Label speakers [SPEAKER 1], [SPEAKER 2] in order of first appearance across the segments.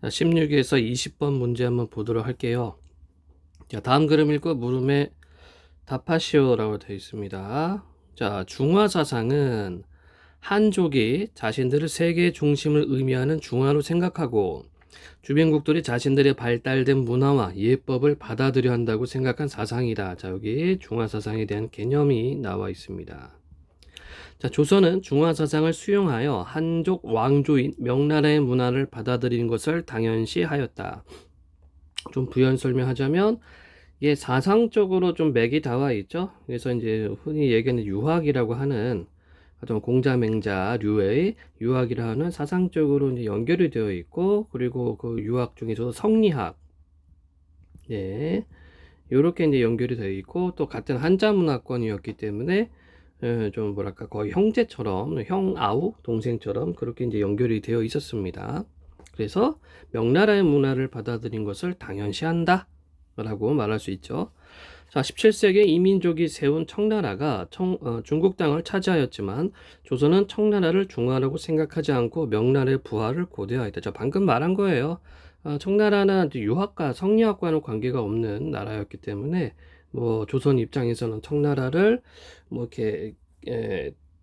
[SPEAKER 1] 16에서 20번 문제 한번 보도록 할게요. 자, 다음 그림 읽고 물음에 답하시오라고 되어 있습니다. 자, 중화사상은 한족이 자신들을 세계의 중심을 의미하는 중화로 생각하고 주변국들이 자신들의 발달된 문화와 예법을 받아들여 한다고 생각한 사상이다. 자, 여기 중화사상에 대한 개념이 나와 있습니다. 자, 조선은 중화사상을 수용하여 한족 왕조인 명나라의 문화를 받아들이는 것을 당연시하였다. 좀 부연 설명하자면 이게 사상적으로 좀 맥이 닿아 있죠. 그래서 이제 흔히 얘기하는 유학이라고 하는 어떤 공자맹자류의 유학이라 하는 사상적으로 이제 연결이 되어 있고, 그리고 그 유학 중에서도 성리학, 예, 이렇게 이제 연결이 되어 있고, 또 같은 한자 문화권이었기 때문에 좀 뭐랄까 거의 형제처럼, 형아우 동생처럼 그렇게 이제 연결이 되어 있었습니다. 그래서 명나라의 문화를 받아들인 것을 당연시한다 라고 말할 수 있죠. 자, 17세기 이민족이 세운 청나라가 중국 땅을 차지하였지만 조선은 청나라를 중화라고 생각하지 않고 명나라의 부활을 고대하였다. 저 방금 말한 거예요. 청나라는 유학과 성리학과는 관계가 없는 나라였기 때문에 뭐 조선 입장에서는 청나라를 뭐 이렇게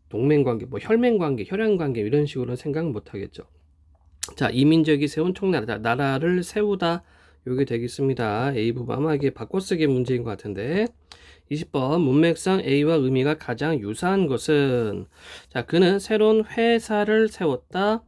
[SPEAKER 1] 동맹관계, 뭐 혈맹관계, 혈연관계 이런 식으로는 생각 못 하겠죠. 자, 이민족이 세운 청나라, 나라를 세우다 요게 되겠습니다. A 부분 아마 이게 바꿔쓰기 문제인 것 같은데 20번 문맥상 A와 의미가 가장 유사한 것은 자, 그는 새로운 회사를 세웠다,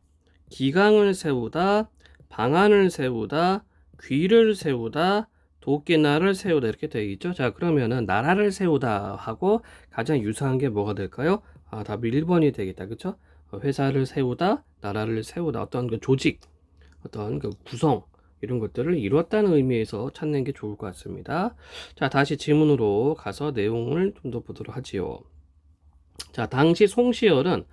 [SPEAKER 1] 기강을 세우다, 방안을 세우다, 귀를 세우다, 도끼나를 세우다 이렇게 되어 있죠. 자, 그러면은 나라를 세우다 하고 가장 유사한 게 뭐가 될까요? 답 1번이 되겠다. 그쵸? 회사를 세우다, 나라를 세우다, 어떤 그 조직, 어떤 그 구성 이런 것들을 이루었다는 의미에서 찾는 게 좋을 것 같습니다. 자, 다시 지문으로 가서 내용을 좀 더 보도록 하지요. 자, 당시 송시열은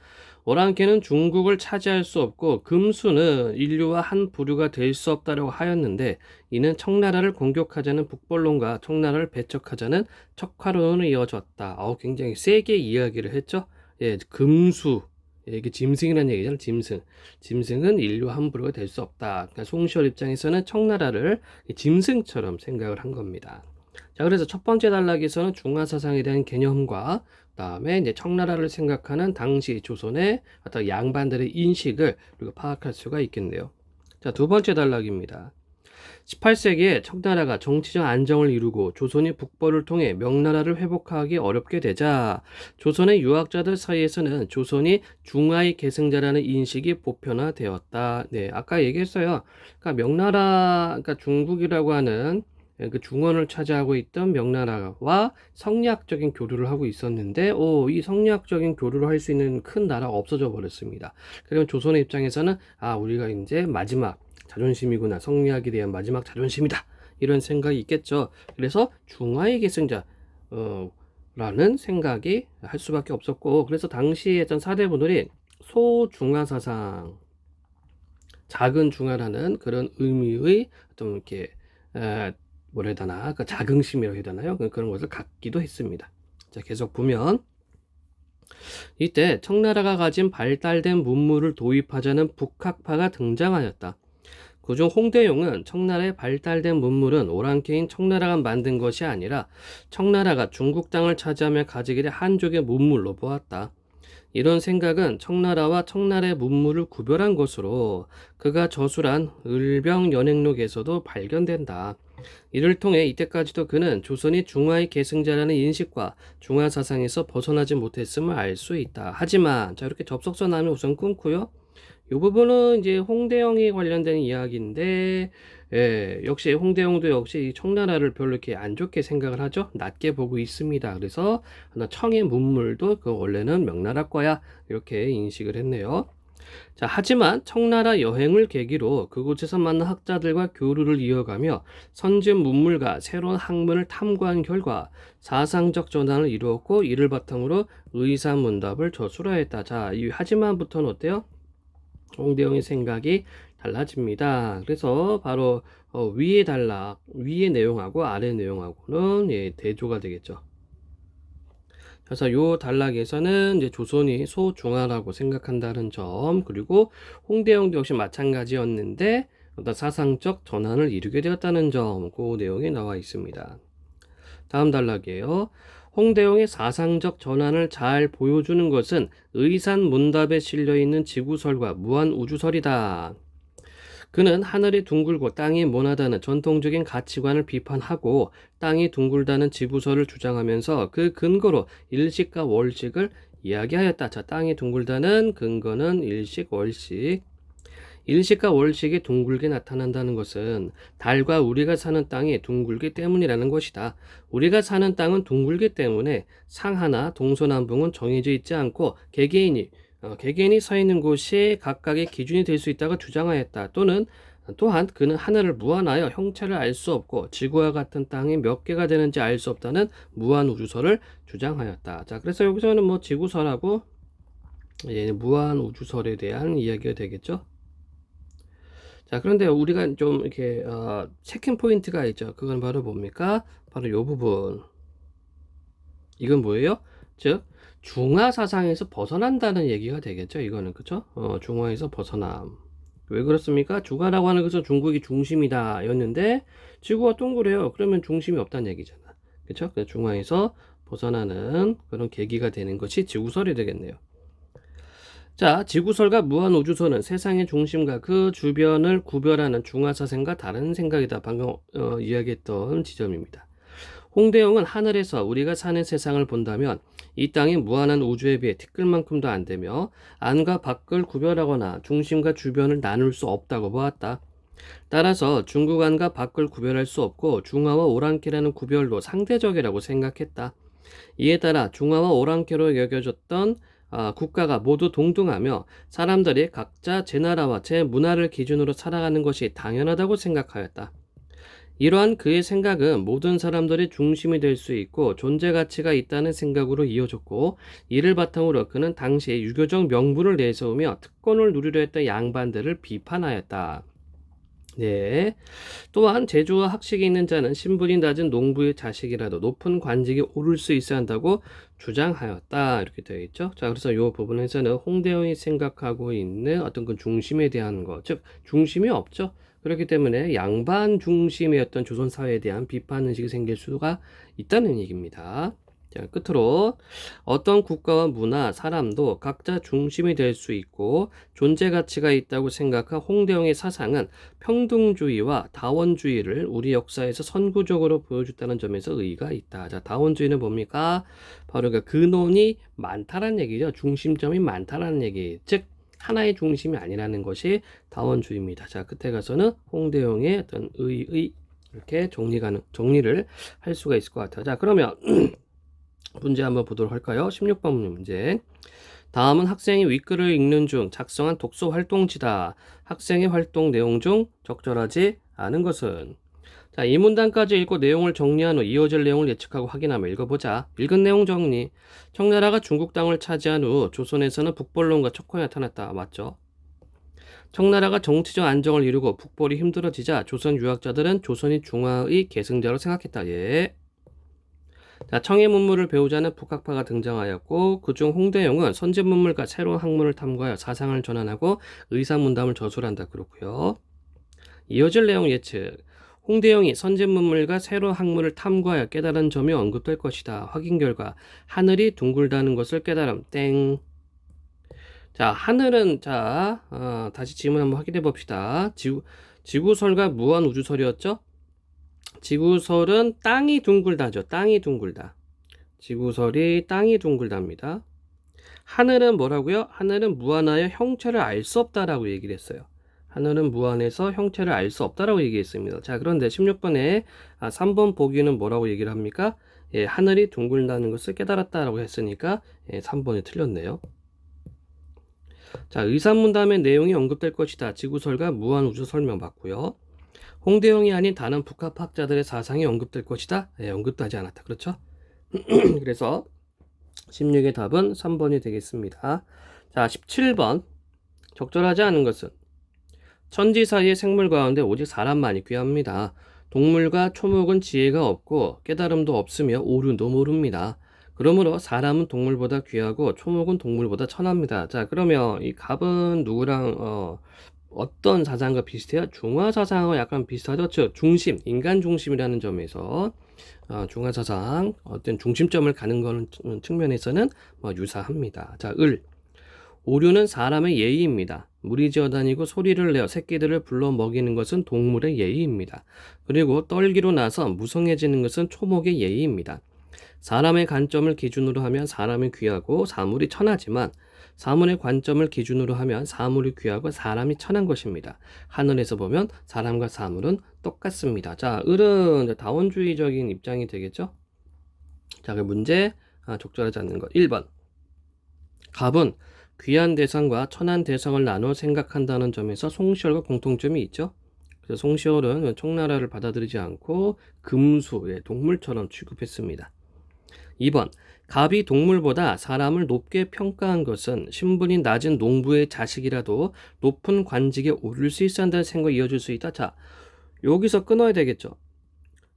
[SPEAKER 1] 오랑캐는 중국을 차지할 수 없고 금수는 인류와 한 부류가 될 수 없다라고 하였는데 이는 청나라를 공격하자는 북벌론과 청나라를 배척하자는 척화론으로 이어졌다. 굉장히 세게 이야기를 했죠. 예, 금수. 예, 이게 짐승이라는 얘기잖아요. 짐승. 짐승은 인류 한 부류가 될 수 없다. 그러니까 송시열 입장에서는 청나라를 짐승처럼 생각을 한 겁니다. 자, 그래서 첫 번째 단락에서는 중화사상에 대한 개념과 그다음에 이제 청나라를 생각하는 당시 조선의 어떤 양반들의 인식을 우리가 파악할 수가 있겠네요. 자, 두 번째 단락입니다. 18세기에 청나라가 정치적 안정을 이루고 조선이 북벌을 통해 명나라를 회복하기 어렵게 되자 조선의 유학자들 사이에서는 조선이 중화의 계승자라는 인식이 보편화되었다. 네, 아까 얘기했어요. 그러니까 명나라, 그러니까 중국이라고 하는 그 중원을 차지하고 있던 명나라와 성리학적인 교류를 하고 있었는데, 이 성리학적인 교류를 할 수 있는 큰 나라가 없어져 버렸습니다. 그러면 조선의 입장에서는 우리가 이제 마지막 자존심이구나. 성리학에 대한 마지막 자존심이다. 이런 생각이 있겠죠. 그래서 중화의 계승자 라는 생각이 할 수밖에 없었고, 그래서 당시에 했던 사대부들이 소중화 사상, 작은 중화라는 그런 의미의 어떤 이렇게 뭐라 해야 되나, 그 자긍심이라고 해야 되나요? 그런 것을 갖기도 했습니다. 자, 계속 보면 이때 청나라가 가진 발달된 문물을 도입하자는 북학파가 등장하였다. 그중 홍대용은 청나라의 발달된 문물은 오랑캐인 청나라가 만든 것이 아니라 청나라가 중국 땅을 차지하며 가지게 된 한족의 문물로 보았다. 이런 생각은 청나라와 청나라의 문물을 구별한 것으로 그가 저술한 을병연행록에서도 발견된다. 이를 통해 이때까지도 그는 조선이 중화의 계승자라는 인식과 중화 사상에서 벗어나지 못했음을 알 수 있다. 하지만 자, 이렇게 접속선 하면 우선 끊고요. 이 부분은 이제 홍대영이 관련된 이야기인데, 역시 홍대영도 역시 청나라를 별로 이렇게 안 좋게 생각을 하죠. 낮게 보고 있습니다. 그래서 청의 문물도 그 원래는 명나라 거야 이렇게 인식을 했네요. 자, 하지만 청나라 여행을 계기로 그곳에서 만난 학자들과 교류를 이어가며 선진 문물과 새로운 학문을 탐구한 결과 사상적 전환을 이루었고 이를 바탕으로 의사문답을 저술하였다. 자, 이 하지만부터는 어때요? 홍대영의 생각이 달라집니다. 그래서 바로 위의 단락, 위의 내용하고 아래 내용하고는 대조가 되겠죠. 그래서 요 단락에서는 이제 조선이 소중화라고 생각한다는 점, 그리고 홍대영도 역시 마찬가지였는데 어떤 사상적 전환을 이루게 되었다는 점, 그 내용이 나와 있습니다. 다음 단락이에요. 홍대용의 사상적 전환을 잘 보여주는 것은 의산문답에 실려있는 지구설과 무한우주설이다. 그는 하늘이 둥글고 땅이 모나다는 전통적인 가치관을 비판하고 땅이 둥글다는 지구설을 주장하면서 그 근거로 일식과 월식을 이야기하였다. 자, 땅이 둥글다는 근거는 일식, 월식. 일식과 월식이 둥글게 나타난다는 것은 달과 우리가 사는 땅이 둥글기 때문이라는 것이다. 우리가 사는 땅은 둥글기 때문에 상하나 동서남북은 정해져 있지 않고 개개인이 서 있는 곳이 각각의 기준이 될 수 있다고 주장하였다. 또한 그는 하늘을 무한하여 형체를 알 수 없고 지구와 같은 땅이 몇 개가 되는지 알 수 없다는 무한우주설을 주장하였다. 자, 그래서 여기서는 뭐 지구설하고 무한우주설에 대한 이야기가 되겠죠. 자, 그런데 우리가 좀 이렇게 체킹 포인트가 있죠. 그건 바로 뭡니까? 바로 이 부분. 이건 뭐예요? 즉 중화 사상에서 벗어난다는 얘기가 되겠죠. 이거는 그쵸? 중화에서 벗어남. 왜 그렇습니까? 중화라고 하는 것은 중국이 중심이다 였는데 지구가 동그래요. 그러면 중심이 없다는 얘기잖아. 그쵸? 그래서 중화에서 벗어나는 그런 계기가 되는 것이 지구설이 되겠네요. 자, 지구설과 무한우주설은 세상의 중심과 그 주변을 구별하는 중화사상과 다른 생각이다. 방금 이야기했던 지점입니다. 홍대영은 하늘에서 우리가 사는 세상을 본다면 이 땅이 무한한 우주에 비해 티끌만큼도 안 되며 안과 밖을 구별하거나 중심과 주변을 나눌 수 없다고 보았다. 따라서 중국 안과 밖을 구별할 수 없고 중화와 오랑캐라는 구별도 상대적이라고 생각했다. 이에 따라 중화와 오랑캐로 여겨졌던 국가가 모두 동등하며 사람들이 각자 제 나라와 제 문화를 기준으로 살아가는 것이 당연하다고 생각하였다. 이러한 그의 생각은 모든 사람들이 중심이 될 수 있고 존재 가치가 있다는 생각으로 이어졌고 이를 바탕으로 그는 당시 유교적 명분을 내세우며 특권을 누리려 했던 양반들을 비판하였다. 네. 또한 재주와 학식이 있는 자는 신분이 낮은 농부의 자식이라도 높은 관직에 오를 수 있어야 한다고 주장하였다. 이렇게 되어 있죠. 자, 그래서 이 부분에서는 홍대영이 생각하고 있는 어떤 그 중심에 대한 것, 즉 중심이 없죠. 그렇기 때문에 양반 중심의 어떤 조선 사회에 대한 비판 의식이 생길 수가 있다는 얘기입니다. 자, 끝으로 어떤 국가와 문화, 사람도 각자 중심이 될 수 있고 존재 가치가 있다고 생각한 홍대영의 사상은 평등주의와 다원주의를 우리 역사에서 선구적으로 보여줬다는 점에서 의의가 있다. 자, 다원주의는 뭡니까? 바로 그 근원이 많다라는 얘기죠. 중심점이 많다라는 얘기. 즉 하나의 중심이 아니라는 것이 다원주의입니다. 자, 끝에 가서는 홍대영의 어떤 이렇게 정리를 할 수가 있을 것 같아요. 자, 그러면 문제 한번 보도록 할까요? 16번 문제. 다음은 학생이 윗글을 읽는 중 작성한 독서 활동지다. 학생의 활동 내용 중 적절하지 않은 것은? 자, 이 문단까지 읽고 내용을 정리한 후 이어질 내용을 예측하고 확인하며 읽어보자. 읽은 내용 정리. 청나라가 중국 땅을 차지한 후 조선에서는 북벌론과 척헌이 나타났다. 맞죠? 청나라가 정치적 안정을 이루고 북벌이 힘들어지자 조선 유학자들은 조선이 중화의 계승자로 생각했다. 예. 자, 청해 문물을 배우자는 북학파가 등장하였고 그중 홍대영은 선진 문물과 새로운 학문을 탐구하여 사상을 전환하고 의사문담을 저술한다. 그렇고요. 이어질 내용 예측. 홍대영이 선진 문물과 새로운 학문을 탐구하여 깨달은 점이 언급될 것이다. 확인 결과 하늘이 둥글다는 것을 깨달음. 땡. 자, 하늘은 다시 질문 한번 확인해 봅시다. 지구설과 무한우주설이었죠? 지구설은 땅이 둥글다죠. 땅이 둥글다. 지구설이 땅이 둥글답니다. 하늘은 뭐라고요? 하늘은 무한하여 형체를 알 수 없다라고 얘기를 했어요. 하늘은 무한해서 형체를 알 수 없다라고 얘기했습니다. 자, 그런데 16번에 3번 보기는 뭐라고 얘기를 합니까? 예, 하늘이 둥글다는 것을 깨달았다라고 했으니까 3번이 틀렸네요. 자, 의산문담의 내용이 언급될 것이다. 지구설과 무한우주 설명 받고요. 홍대영이 아닌 다른 북학파학자들의 사상이 언급될 것이다. 예, 언급도 하지 않았다. 그렇죠? 그래서 16의 답은 3번이 되겠습니다. 자, 17번. 적절하지 않은 것은? 천지 사이의 생물 가운데 오직 사람만이 귀합니다. 동물과 초목은 지혜가 없고 깨달음도 없으며 오류도 모릅니다. 그러므로 사람은 동물보다 귀하고 초목은 동물보다 천합니다. 자, 그러면 이 갑은 누구랑 어떤 사상과 비슷해요? 중화 사상하고 약간 비슷하죠. 즉 중심, 인간 중심이라는 점에서 중화 사상 어떤 중심점을 가는 거는 측면에서는 뭐 유사합니다. 자, 오류는 사람의 예의입니다. 무리 지어다니고 소리를 내어 새끼들을 불러 먹이는 것은 동물의 예의입니다. 그리고 떨기로 나서 무성해지는 것은 초목의 예의입니다. 사람의 관점을 기준으로 하면 사람이 귀하고 사물이 천하지만 사물의 관점을 기준으로 하면 사물이 귀하고 사람이 천한 것입니다. 하늘에서 보면 사람과 사물은 똑같습니다. 자, 을은 다원주의적인 입장이 되겠죠? 자, 그 문제 적절하지 않는 것. 1번. 갑은 귀한 대상과 천한 대상을 나눠 생각한다는 점에서 송시열과 공통점이 있죠. 그래서 송시열은 청나라를 받아들이지 않고 금수, 동물처럼 취급했습니다. 2번. 갑이 동물보다 사람을 높게 평가한 것은 신분이 낮은 농부의 자식이라도 높은 관직에 오를 수 있어야 한다는 생각을 이어줄 수 있다. 자, 여기서 끊어야 되겠죠.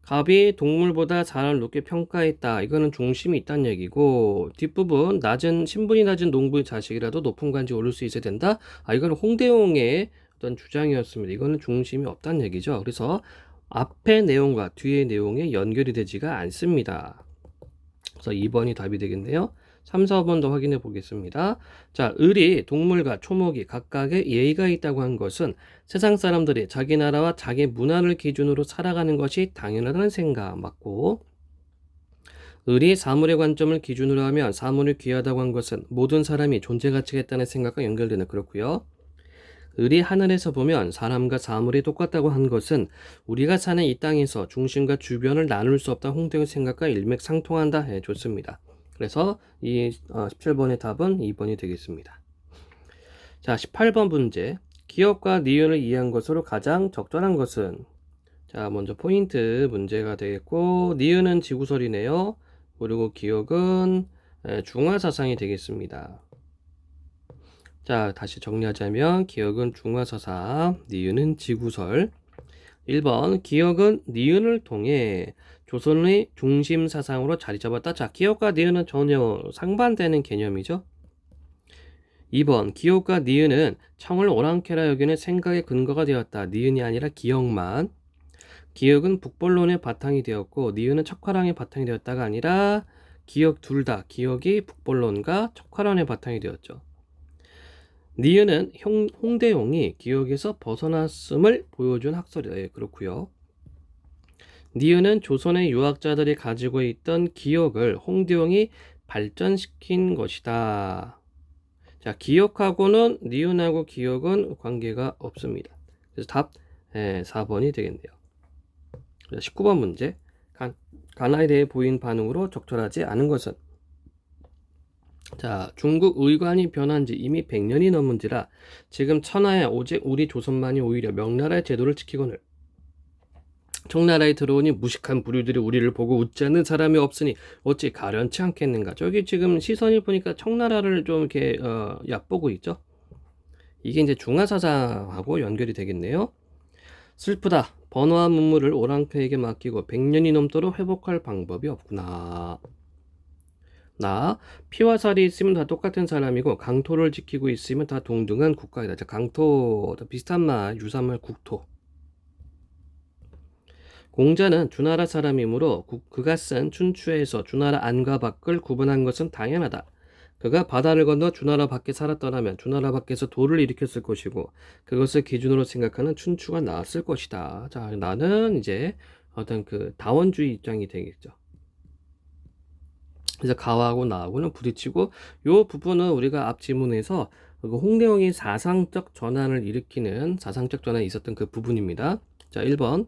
[SPEAKER 1] 갑이 동물보다 사람을 높게 평가했다. 이거는 중심이 있다는 얘기고, 뒷부분 신분이 낮은 농부의 자식이라도 높은 관직에 오를 수 있어야 된다. 이거는 홍대용의 어떤 주장이었습니다. 이거는 중심이 없다는 얘기죠. 그래서 앞의 내용과 뒤의 내용에 연결이 되지가 않습니다. 그래서 2번이 답이 되겠네요. 3, 4번 더 확인해 보겠습니다. 자, 을이 동물과 초목이 각각의 예의가 있다고 한 것은 세상 사람들이 자기 나라와 자기 문화를 기준으로 살아가는 것이 당연하다는 생각 맞고, 을이 사물의 관점을 기준으로 하면 사물이 귀하다고 한 것은 모든 사람이 존재 가치가 있다는 생각과 연결되는 그렇고요. 을이 하늘에서 보면 사람과 사물이 똑같다고 한 것은 우리가 사는 이 땅에서 중심과 주변을 나눌 수 없다 홍대의 생각과 일맥상통한다. 좋습니다. 그래서 이 17번의 답은 2번이 되겠습니다. 자, 18번 문제. 기억과 니은을 이해한 것으로 가장 적절한 것은? 자, 먼저 포인트 문제가 되겠고, 니은은 지구설이네요. 그리고 기억은 중화사상이 되겠습니다. 자, 다시 정리하자면 기억은 중화사상, 니은은 지구설. 1번 기억은 니은을 통해 조선의 중심 사상으로 자리 잡았다. 자, 기억과 니은은 전혀 상반되는 개념이죠. 2번 기억과 니은은 청을 오랑캐라 여기는 생각의 근거가 되었다. 니은이 아니라 기억만. 기억은 북벌론의 바탕이 되었고 니은은 척화랑의 바탕이 되었다가 아니라 기억 둘 다 기억이 북벌론과 척화랑의 바탕이 되었죠. 니은은 홍대용이 기억에서 벗어났음을 보여준 학설이다. 그렇고요. 니은은 조선의 유학자들이 가지고 있던 기억을 홍대용이 발전시킨 것이다. 자, 기억하고는 니은하고 기억은 관계가 없습니다. 그래서 답 4번이 되겠네요. 19번 문제. 가나에 대해 보인 반응으로 적절하지 않은 것은? 자, 중국 의관이 변한 지 이미 100년이 넘은지라 지금 천하에 오직 우리 조선만이 오히려 명나라의 제도를 지키거늘 청나라에 들어오니 무식한 부류들이 우리를 보고 웃지 않는 사람이 없으니 어찌 가련치 않겠는가. 저기 지금 시선이 보니까 청나라를 좀 이렇게 얕보고 있죠. 이게 이제 중화사상하고 연결이 되겠네요. 슬프다. 번화한 문물을 오랑캐에게 맡기고 100년이 넘도록 회복할 방법이 없구나. 나 피와 살이 있으면 다 똑같은 사람이고 강토를 지키고 있으면 다 동등한 국가이다. 자, 강토 비슷한 말, 유사말 국토. 공자는 주나라 사람이므로 그가 쓴 춘추에서 주나라 안과 밖을 구분한 것은 당연하다. 그가 바다를 건너 주나라 밖에 살았더라면 주나라 밖에서 도를 일으켰을 것이고 그것을 기준으로 생각하는 춘추가 나왔을 것이다. 자, 나는 이제 어떤 그 다원주의 입장이 되겠죠. 그래서 가하고 나하고는 부딪히고 요 부분은 우리가 앞 지문에서 홍대용이 사상적 전환을 일으키는 사상적 전환이 있었던 그 부분입니다. 자, 1번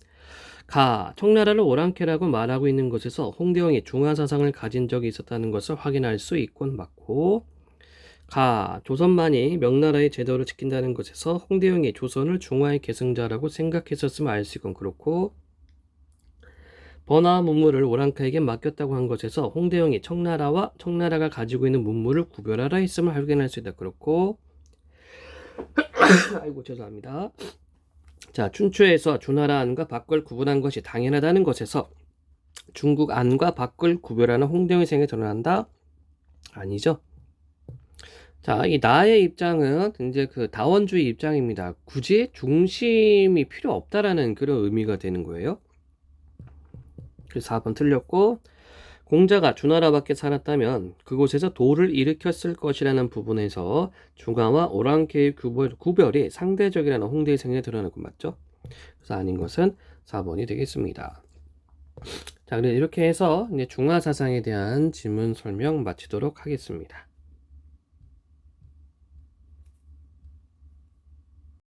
[SPEAKER 1] 청나라를 오랑캐라고 말하고 있는 것에서 홍대용이 중화사상을 가진 적이 있었다는 것을 확인할 수 있곤 맞고, 조선만이 명나라의 제도를 지킨다는 것에서 홍대용이 조선을 중화의 계승자라고 생각했었으면 알 수 있건 그렇고, 번화 문물을 오랑캐에게 맡겼다고 한 것에서 홍대용이 청나라와 청나라가 가지고 있는 문물을 구별하라 했음을 확인할 수 있다. 그렇고 아이고 죄송합니다. 자, 춘추에서 주나라 안과 밖을 구분한 것이 당연하다는 것에서 중국 안과 밖을 구별하는 홍대용의 생각이 드러난다? 아니죠. 자, 이 나의 입장은 이제 그 다원주의 입장입니다. 굳이 중심이 필요 없다라는 그런 의미가 되는 거예요. 그래서 4번 틀렸고, 공자가 주나라 밖에 살았다면 그곳에서 도를 일으켰을 것이라는 부분에서 중화와 오랑캐의 구별이 상대적이라는 홍대의 생각이 드러나는 것 맞죠? 그래서 아닌 것은 4번이 되겠습니다. 자, 그래서 이렇게 해서 이제 중화 사상에 대한 지문 설명 마치도록 하겠습니다.